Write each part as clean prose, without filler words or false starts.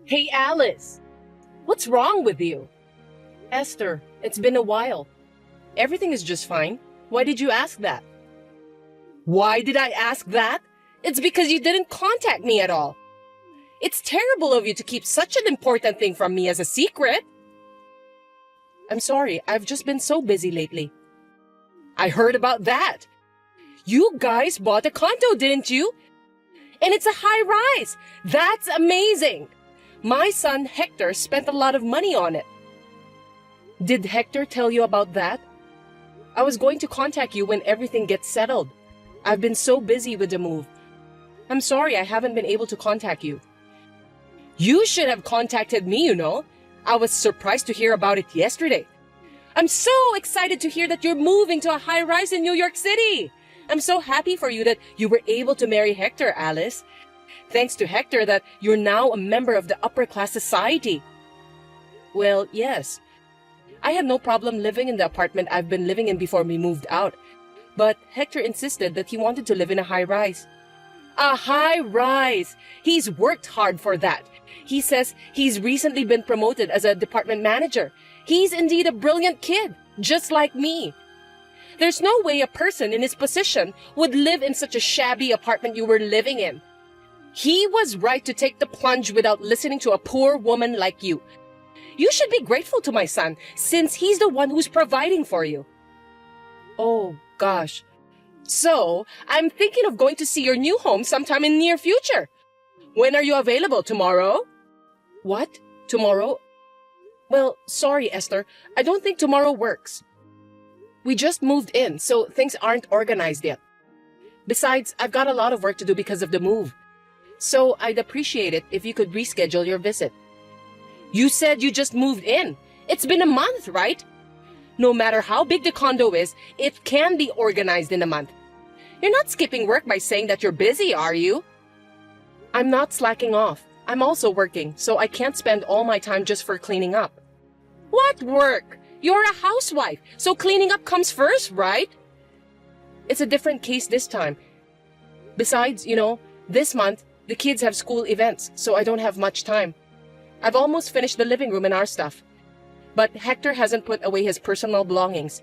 Hey, Alice, what's wrong with you? Esther, it's been a while. Everything is just fine. Why did you ask that? Why did I ask that? It's because you didn't contact me at all. It's terrible of you to keep such an important thing from me as a secret. I'm sorry, I've just been so busy lately. I heard about that. You guys bought a condo, didn't you? And it's a high rise. That's amazing. My son Hector spent a lot of money on it. Did Hector tell you about that? I was going to contact you when everything gets settled. I've been so busy with the move. I'm sorry I haven't been able to contact you. You should have contacted me, you know. I was surprised to hear about it yesterday. I'm so excited to hear that you're moving to a high-rise in New York City. I'm so happy for you that you were able to marry Hector, Alice. Thanks to Hector that you're now a member of the upper-class society. Well, yes. I had no problem living in the apartment I've been living in before we moved out. But Hector insisted that he wanted to live in a high-rise. A high-rise! He's worked hard for that. He says he's recently been promoted as a department manager. He's indeed a brilliant kid, just like me. There's no way a person in his position would live in such a shabby apartment you were living in. He was right to take the plunge without listening to a poor woman like you. You should be grateful to my son, since he's the one who's providing for you. Oh, gosh. So, I'm thinking of going to see your new home sometime in the near future. When are you available? Tomorrow? What? Tomorrow? Well, sorry, Esther. I don't think tomorrow works. We just moved in, so things aren't organized yet. Besides, I've got a lot of work to do because of the move. So I'd appreciate it if you could reschedule your visit. You said you just moved in. It's been a month, right? No matter how big the condo is, it can be organized in a month. You're not skipping work by saying that you're busy, are you? I'm not slacking off. I'm also working, so I can't spend all my time just for cleaning up. What work? You're a housewife, so cleaning up comes first, right? It's a different case this time. Besides, this month, the kids have school events, so I don't have much time. I've almost finished the living room and our stuff. But Hector hasn't put away his personal belongings.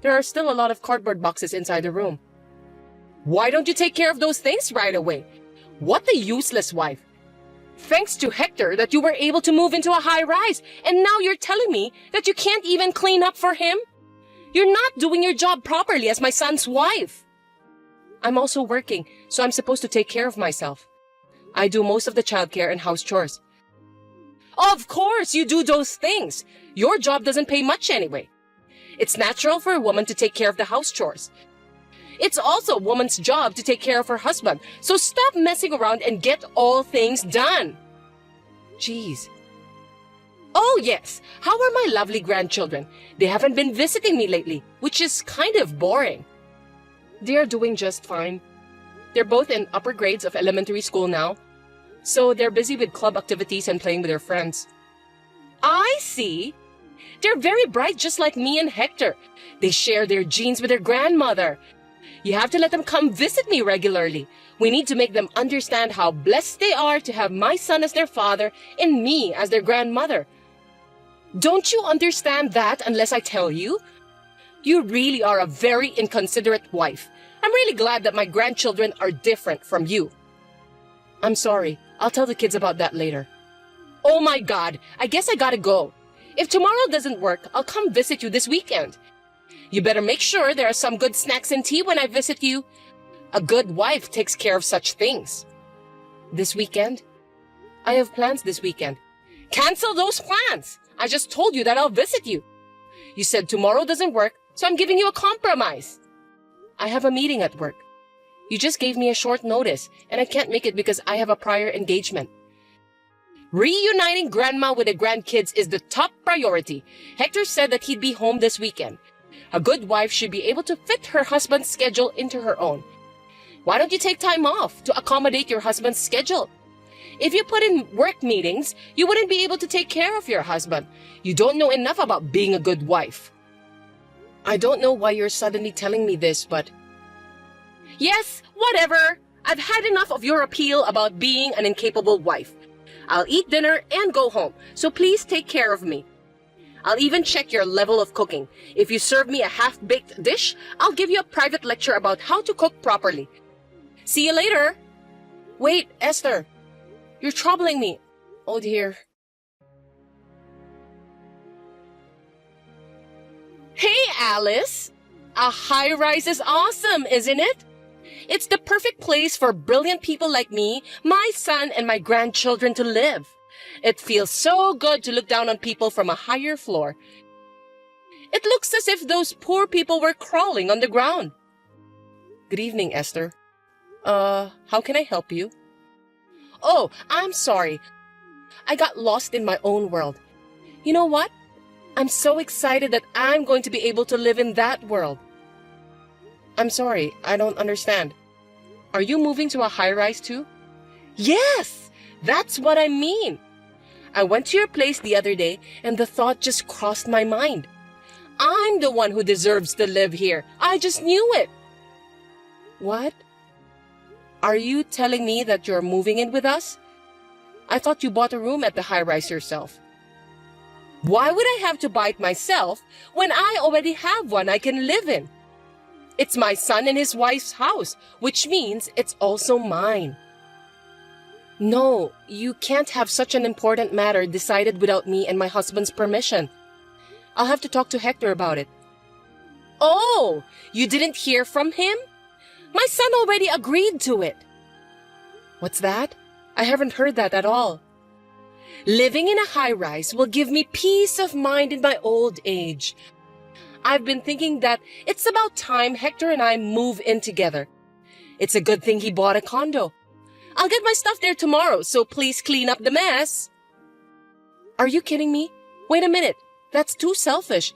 There are still a lot of cardboard boxes inside the room. Why don't you take care of those things right away? What a useless wife. Thanks to Hector that you were able to move into a high-rise, and now you're telling me that you can't even clean up for him? You're not doing your job properly as my son's wife. I'm also working, so I'm supposed to take care of myself. I do most of the childcare and house chores. Of course you do those things. Your job doesn't pay much anyway. It's natural for a woman to take care of the house chores. It's also a woman's job to take care of her husband, so stop messing around and get all things done. Jeez. Oh yes, how are my lovely grandchildren? They haven't been visiting me lately, which is kind of boring. They are doing just fine. They're both in upper grades of elementary school now, so they're busy with club activities and playing with their friends. I see. They're very bright just like me and Hector. They share their genes with their grandmother. You have to let them come visit me regularly. We need to make them understand how blessed they are to have my son as their father and me as their grandmother. Don't you understand that unless I tell you? You really are a very inconsiderate wife. I'm really glad that my grandchildren are different from you. I'm sorry. I'll tell the kids about that later. Oh my God, I guess I gotta go. If tomorrow doesn't work, I'll come visit you this weekend. You better make sure there are some good snacks and tea when I visit you. A good wife takes care of such things. This weekend? I have plans this weekend. Cancel those plans! I just told you that I'll visit you. You said tomorrow doesn't work, so I'm giving you a compromise. I have a meeting at work. You just gave me a short notice, and I can't make it because I have a prior engagement. Reuniting Grandma with the grandkids is the top priority. Hector said that he'd be home this weekend. A good wife should be able to fit her husband's schedule into her own. Why don't you take time off to accommodate your husband's schedule? If you put in work meetings, you wouldn't be able to take care of your husband. You don't know enough about being a good wife. I don't know why you're suddenly telling me this, but... Yes, whatever. I've had enough of your appeal about being an incapable wife. I'll eat dinner and go home, so please take care of me. I'll even check your level of cooking. If you serve me a half-baked dish, I'll give you a private lecture about how to cook properly. See you later. Wait, Esther. You're troubling me. Oh dear. Hey, Alice. A high-rise is awesome, isn't it? It's the perfect place for brilliant people like me, my son, and my grandchildren to live. It feels so good to look down on people from a higher floor. It looks as if those poor people were crawling on the ground. Good evening, Esther. How can I help you? Oh, I'm sorry. I got lost in my own world. You know what? I'm so excited that I'm going to be able to live in that world. I'm sorry, I don't understand. Are you moving to a high-rise too? Yes, that's what I mean. I went to your place the other day and the thought just crossed my mind. I'm the one who deserves to live here. I just knew it. What? Are you telling me that you're moving in with us? I thought you bought a room at the high-rise yourself. Why would I have to buy it myself when I already have one I can live in? It's my son and his wife's house, which means it's also mine. No, you can't have such an important matter decided without me and my husband's permission. I'll have to talk to Hector about it. Oh, you didn't hear from him? My son already agreed to it. What's that? I haven't heard that at all. Living in a high-rise will give me peace of mind in my old age. I've been thinking that it's about time Hector and I move in together. It's a good thing he bought a condo. I'll get my stuff there tomorrow, so please clean up the mess. Are you kidding me? Wait a minute. That's too selfish.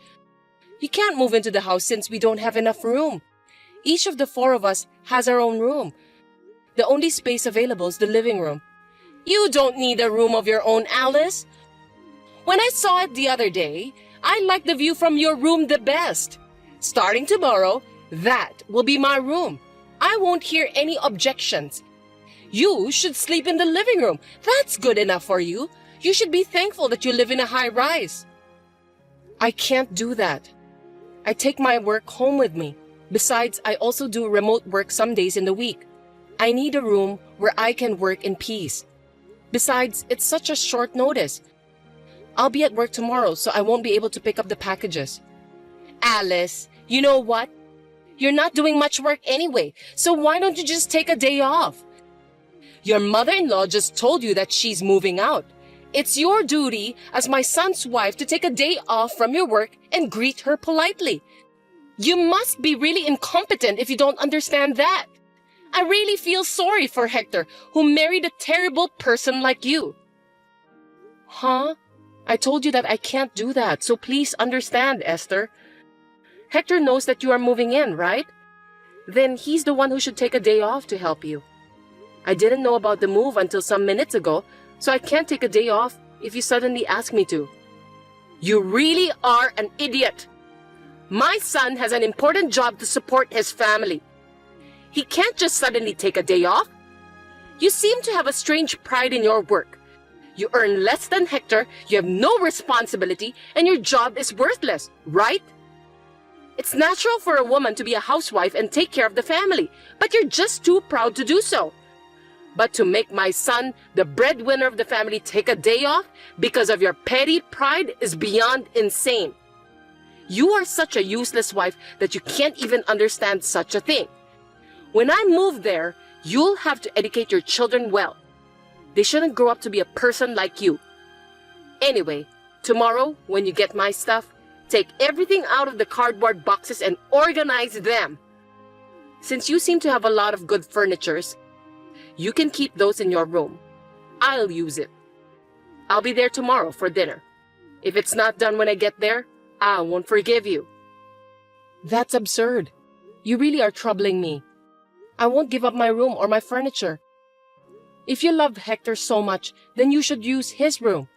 You can't move into the house since we don't have enough room. Each of the four of us has our own room. The only space available is the living room. You don't need a room of your own, Alice. When I saw it the other day, I like the view from your room the best. Starting tomorrow, that will be my room. I won't hear any objections. You should sleep in the living room. That's good enough for you. You should be thankful that you live in a high-rise. I can't do that. I take my work home with me. Besides, I also do remote work some days in the week. I need a room where I can work in peace. Besides, it's such a short notice. I'll be at work tomorrow, so I won't be able to pick up the packages. Alice, you know what? You're not doing much work anyway, so why don't you just take a day off? Your mother-in-law just told you that she's moving out. It's your duty as my son's wife to take a day off from your work and greet her politely. You must be really incompetent if you don't understand that. I really feel sorry for Hector, who married a terrible person like you. Huh? I told you that I can't do that, so please understand, Esther. Hector knows that you are moving in, right? Then he's the one who should take a day off to help you. I didn't know about the move until some minutes ago, so I can't take a day off if you suddenly ask me to. You really are an idiot. My son has an important job to support his family. He can't just suddenly take a day off. You seem to have a strange pride in your work. You earn less than Hector, you have no responsibility, and your job is worthless, right? It's natural for a woman to be a housewife and take care of the family, but you're just too proud to do so. But to make my son, the breadwinner of the family, take a day off because of your petty pride is beyond insane. You are such a useless wife that you can't even understand such a thing. When I move there, you'll have to educate your children well. They shouldn't grow up to be a person like you. Anyway, tomorrow, when you get my stuff, take everything out of the cardboard boxes and organize them. Since you seem to have a lot of good furnitures, you can keep those in your room. I'll use it. I'll be there tomorrow for dinner. If it's not done when I get there, I won't forgive you. That's absurd. You really are troubling me. I won't give up my room or my furniture. If you love Hector so much, then you should use his room.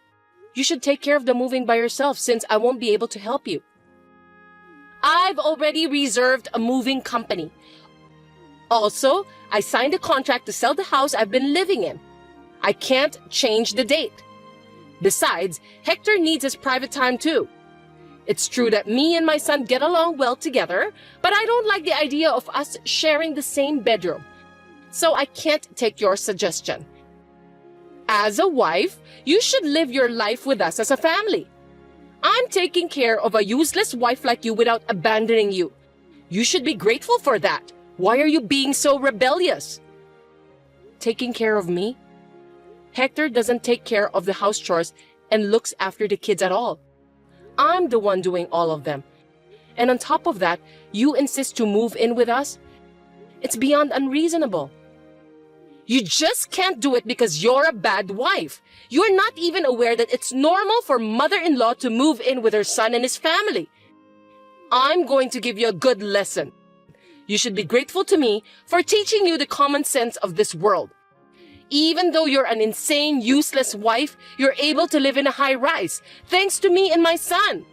You should take care of the moving by yourself since I won't be able to help you. I've already reserved a moving company. Also, I signed a contract to sell the house I've been living in. I can't change the date. Besides, Hector needs his private time too. It's true that me and my son get along well together, but I don't like the idea of us sharing the same bedroom. So I can't take your suggestion. As a wife, you should live your life with us as a family. I'm taking care of a useless wife like you without abandoning you. You should be grateful for that. Why are you being so rebellious? Taking care of me? Hector doesn't take care of the house chores and looks after the kids at all. I'm the one doing all of them. And on top of that, you insist to move in with us? It's beyond unreasonable. You just can't do it because you're a bad wife. You're not even aware that it's normal for mother-in-law to move in with her son and his family. I'm going to give you a good lesson. You should be grateful to me for teaching you the common sense of this world. Even though you're an insane, useless wife, you're able to live in a high-rise, thanks to me and my son.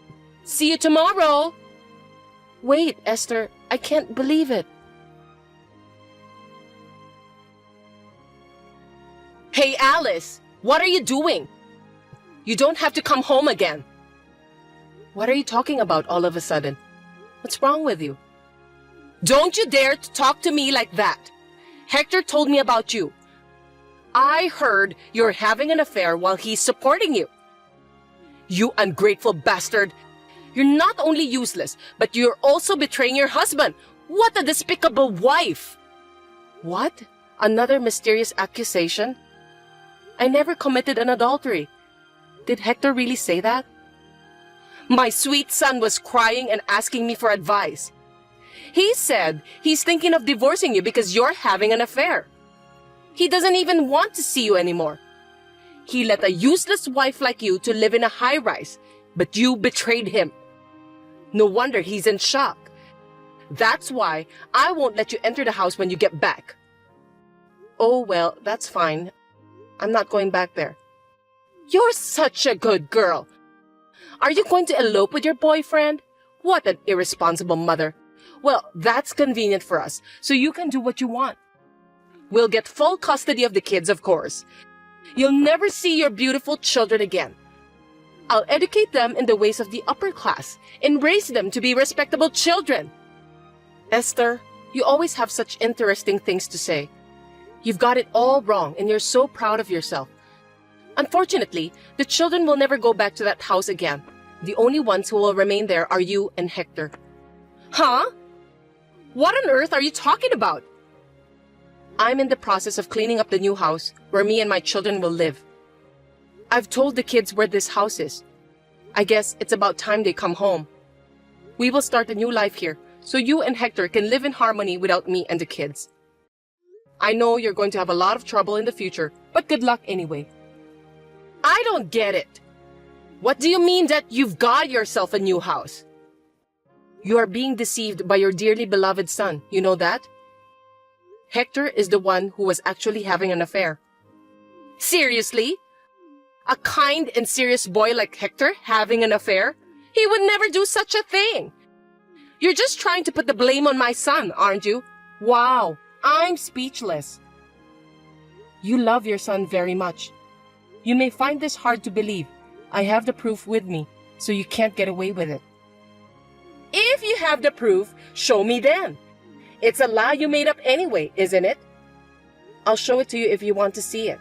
See you tomorrow. Wait, Esther, I can't believe it. Hey, Alice, what are you doing? You don't have to come home again. What are you talking about all of a sudden? What's wrong with you? Don't you dare to talk to me like that. Hector told me about you. I heard you're having an affair while he's supporting you. You ungrateful bastard. You're not only useless, but you're also betraying your husband. What a despicable wife! What? Another mysterious accusation? I never committed an adultery. Did Hector really say that? My sweet son was crying and asking me for advice. He said he's thinking of divorcing you because you're having an affair. He doesn't even want to see you anymore. He let a useless wife like you to live in a high-rise, but you betrayed him. No wonder he's in shock. That's why I won't let you enter the house when you get back. Oh, well, that's fine. I'm not going back there. You're such a good girl. Are you going to elope with your boyfriend? What an irresponsible mother. Well, that's convenient for us, so you can do what you want. We'll get full custody of the kids, of course. You'll never see your beautiful children again. I'll educate them in the ways of the upper class and raise them to be respectable children. Esther, you always have such interesting things to say. You've got it all wrong and you're so proud of yourself. Unfortunately, the children will never go back to that house again. The only ones who will remain there are you and Hector. Huh? What on earth are you talking about? I'm in the process of cleaning up the new house where me and my children will live. I've told the kids where this house is. I guess it's about time they come home. We will start a new life here, so you and Hector can live in harmony without me and the kids. I know you're going to have a lot of trouble in the future, but good luck anyway. I don't get it. What do you mean that you've got yourself a new house? You are being deceived by your dearly beloved son, you know that? Hector is the one who was actually having an affair. Seriously? A kind and serious boy like Hector having an affair? He would never do such a thing. You're just trying to put the blame on my son, aren't you? Wow, I'm speechless. You love your son very much. You may find this hard to believe. I have the proof with me, so you can't get away with it. If you have the proof, show me then. It's a lie you made up anyway, isn't it? I'll show it to you if you want to see it.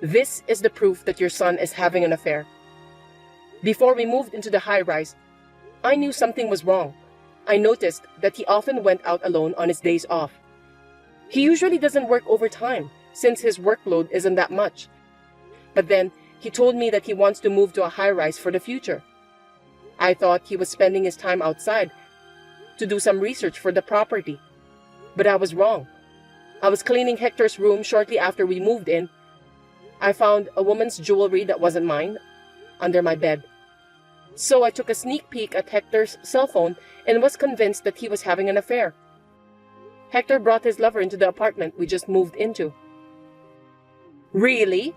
This is the proof that your son is having an affair. Before we moved into the high-rise, I knew something was wrong. I noticed that he often went out alone on his days off. He usually doesn't work overtime, since his workload isn't that much. But then, he told me that he wants to move to a high-rise for the future. I thought he was spending his time outside to do some research for the property. But I was wrong. I was cleaning Hector's room shortly after we moved in. I found a woman's jewelry that wasn't mine under my bed. So I took a sneak peek at Hector's cell phone and was convinced that he was having an affair. Hector brought his lover into the apartment we just moved into. Really?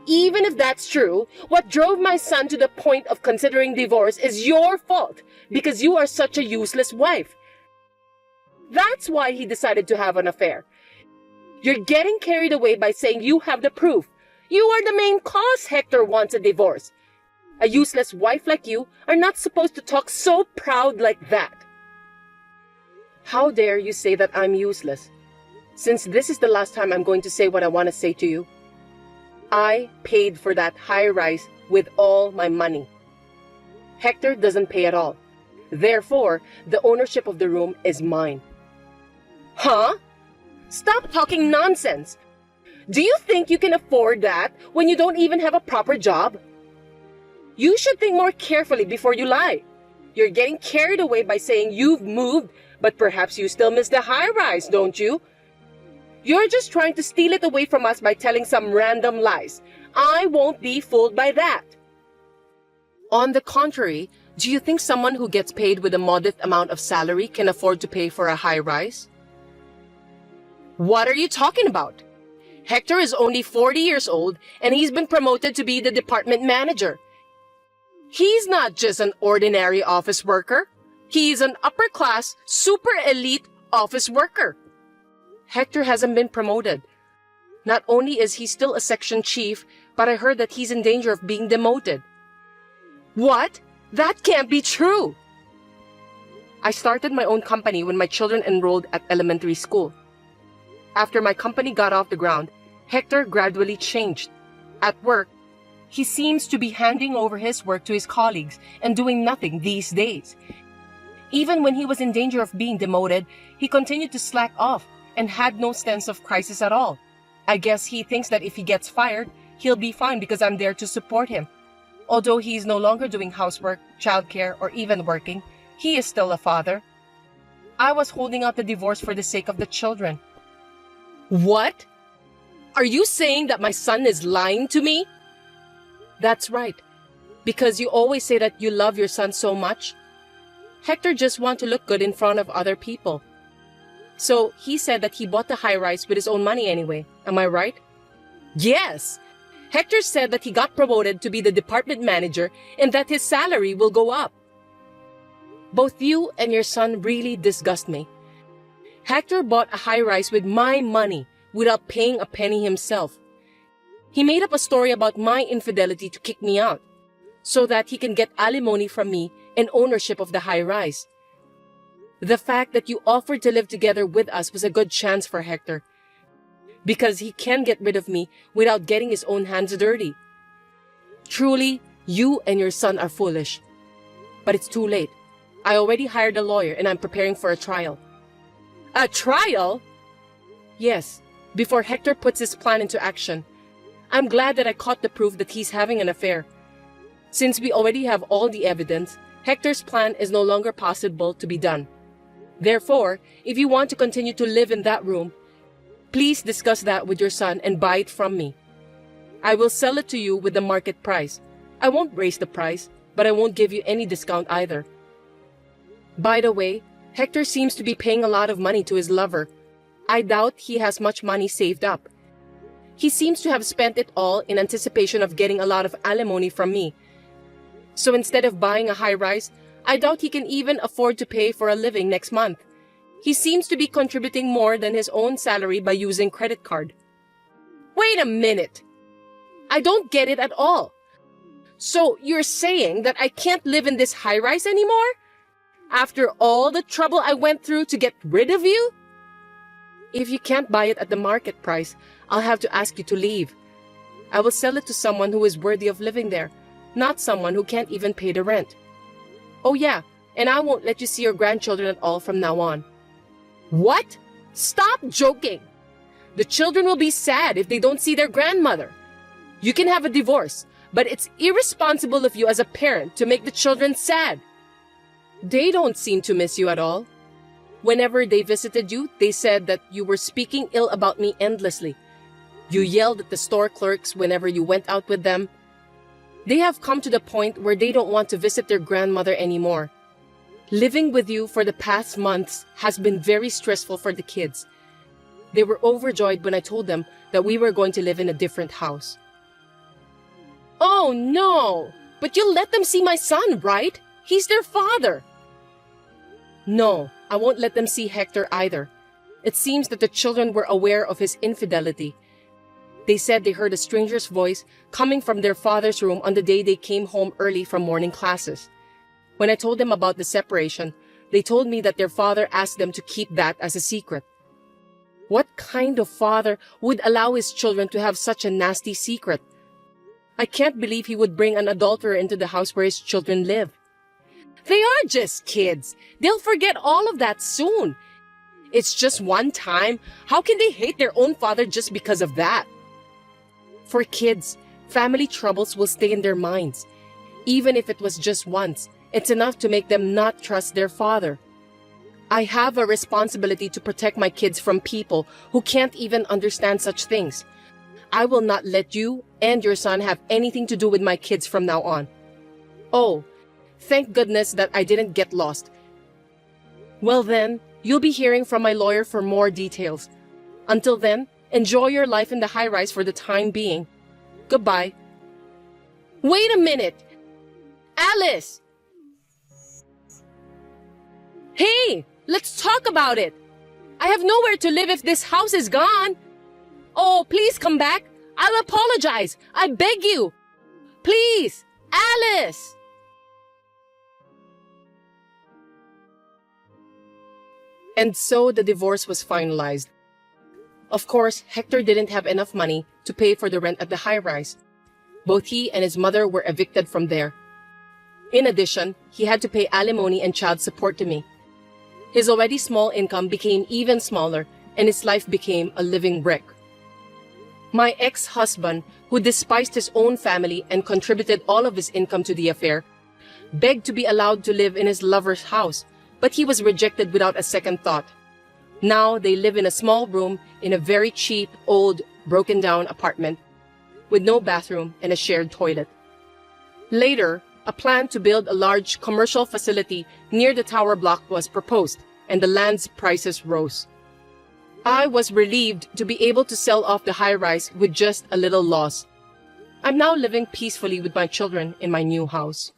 Even if that's true, what drove my son to the point of considering divorce is your fault because you are such a useless wife. That's why he decided to have an affair. You're getting carried away by saying you have the proof. You are the main cause Hector wants a divorce. A useless wife like you are not supposed to talk so proud like that. How dare you say that I'm useless? Since this is the last time I'm going to say what I want to say to you, I paid for that high-rise with all my money. Hector doesn't pay at all. Therefore, the ownership of the room is mine. Huh? Stop talking nonsense. Do you think you can afford that when you don't even have a proper job? You should think more carefully before you lie. You're getting carried away by saying you've moved, but perhaps you still miss the high-rise, don't you? You're just trying to steal it away from us by telling some random lies. I won't be fooled by that. On the contrary, do you think someone who gets paid with a modest amount of salary can afford to pay for a high-rise? What are you talking about? Hector is only 40 years old and he's been promoted to be the department manager. He's not just an ordinary office worker. He's an upper-class, super elite office worker. Hector hasn't been promoted. Not only is he still a section chief, but I heard that he's in danger of being demoted. What? That can't be true. I started my own company when my children enrolled at elementary school. After my company got off the ground, Hector gradually changed. At work, he seems to be handing over his work to his colleagues and doing nothing these days. Even when he was in danger of being demoted, he continued to slack off and had no sense of crisis at all. I guess he thinks that if he gets fired, he'll be fine because I'm there to support him. Although he is no longer doing housework, childcare, or even working, he is still a father. I was holding out the divorce for the sake of the children. What? Are you saying that my son is lying to me? That's right. Because you always say that you love your son so much. Hector just wants to look good in front of other people. So he said that he bought the high-rise with his own money anyway. Am I right? Yes. Hector said that he got promoted to be the department manager and that his salary will go up. Both you and your son really disgust me. Hector bought a high-rise with my money without paying a penny himself. He made up a story about my infidelity to kick me out so that he can get alimony from me and ownership of the high-rise. The fact that you offered to live together with us was a good chance for Hector, because he can get rid of me without getting his own hands dirty. Truly, you and your son are foolish. But it's too late. I already hired a lawyer and I'm preparing for a trial. A trial? Yes, before Hector puts his plan into action. I'm glad that I caught the proof that he's having an affair. Since we already have all the evidence, Hector's plan is no longer possible to be done. Therefore, if you want to continue to live in that room, please discuss that with your son and buy it from me. I will sell it to you with the market price. I won't raise the price, but I won't give you any discount either. By the way, Hector seems to be paying a lot of money to his lover. I doubt he has much money saved up. He seems to have spent it all in anticipation of getting a lot of alimony from me. So instead of buying a high-rise, I doubt he can even afford to pay for a living next month. He seems to be contributing more than his own salary by using credit card. Wait a minute! I don't get it at all. So you're saying that I can't live in this high-rise anymore? After all the trouble I went through to get rid of you? If you can't buy it at the market price, I'll have to ask you to leave. I will sell it to someone who is worthy of living there, not someone who can't even pay the rent. Oh yeah, and I won't let you see your grandchildren at all from now on. What? Stop joking! The children will be sad if they don't see their grandmother. You can have a divorce, but it's irresponsible of you as a parent to make the children sad. They don't seem to miss you at all. Whenever they visited you, they said that you were speaking ill about me endlessly. You yelled at the store clerks whenever you went out with them. They have come to the point where they don't want to visit their grandmother anymore. Living with you for the past months has been very stressful for the kids. They were overjoyed when I told them that we were going to live in a different house. Oh no! But you'll let them see my son, right? He's their father. No, I won't let them see Hector either. It seems that the children were aware of his infidelity. They said they heard a stranger's voice coming from their father's room on the day they came home early from morning classes. When I told them about the separation, they told me that their father asked them to keep that as a secret. What kind of father would allow his children to have such a nasty secret? I can't believe he would bring an adulterer into the house where his children live. They are just kids. They'll forget all of that soon. It's just one time. How can they hate their own father just because of that? For kids, family troubles will stay in their minds. Even if it was just once, it's enough to make them not trust their father. I have a responsibility to protect my kids from people who can't even understand such things. I will not let you and your son have anything to do with my kids from now on. Oh, thank goodness that I didn't get lost. Well then, you'll be hearing from my lawyer for more details. Until then, enjoy your life in the high-rise for the time being. Goodbye. Wait a minute! Alice! Hey! Let's talk about it! I have nowhere to live if this house is gone! Oh, please come back! I'll apologize! I beg you! Please! Alice! And so the divorce was finalized. Of course, Hector didn't have enough money to pay for the rent at the high-rise. Both he and his mother were evicted from there. In addition, he had to pay alimony and child support to me. His already small income became even smaller, and his life became a living brick. My ex-husband, who despised his own family and contributed all of his income to the affair, begged to be allowed to live in his lover's house, but he was rejected without a second thought. Now they live in a small room in a very cheap, old, broken-down apartment with no bathroom and a shared toilet. Later, a plan to build a large commercial facility near the tower block was proposed, and the land's prices rose. I was relieved to be able to sell off the high-rise with just a little loss. I'm now living peacefully with my children in my new house.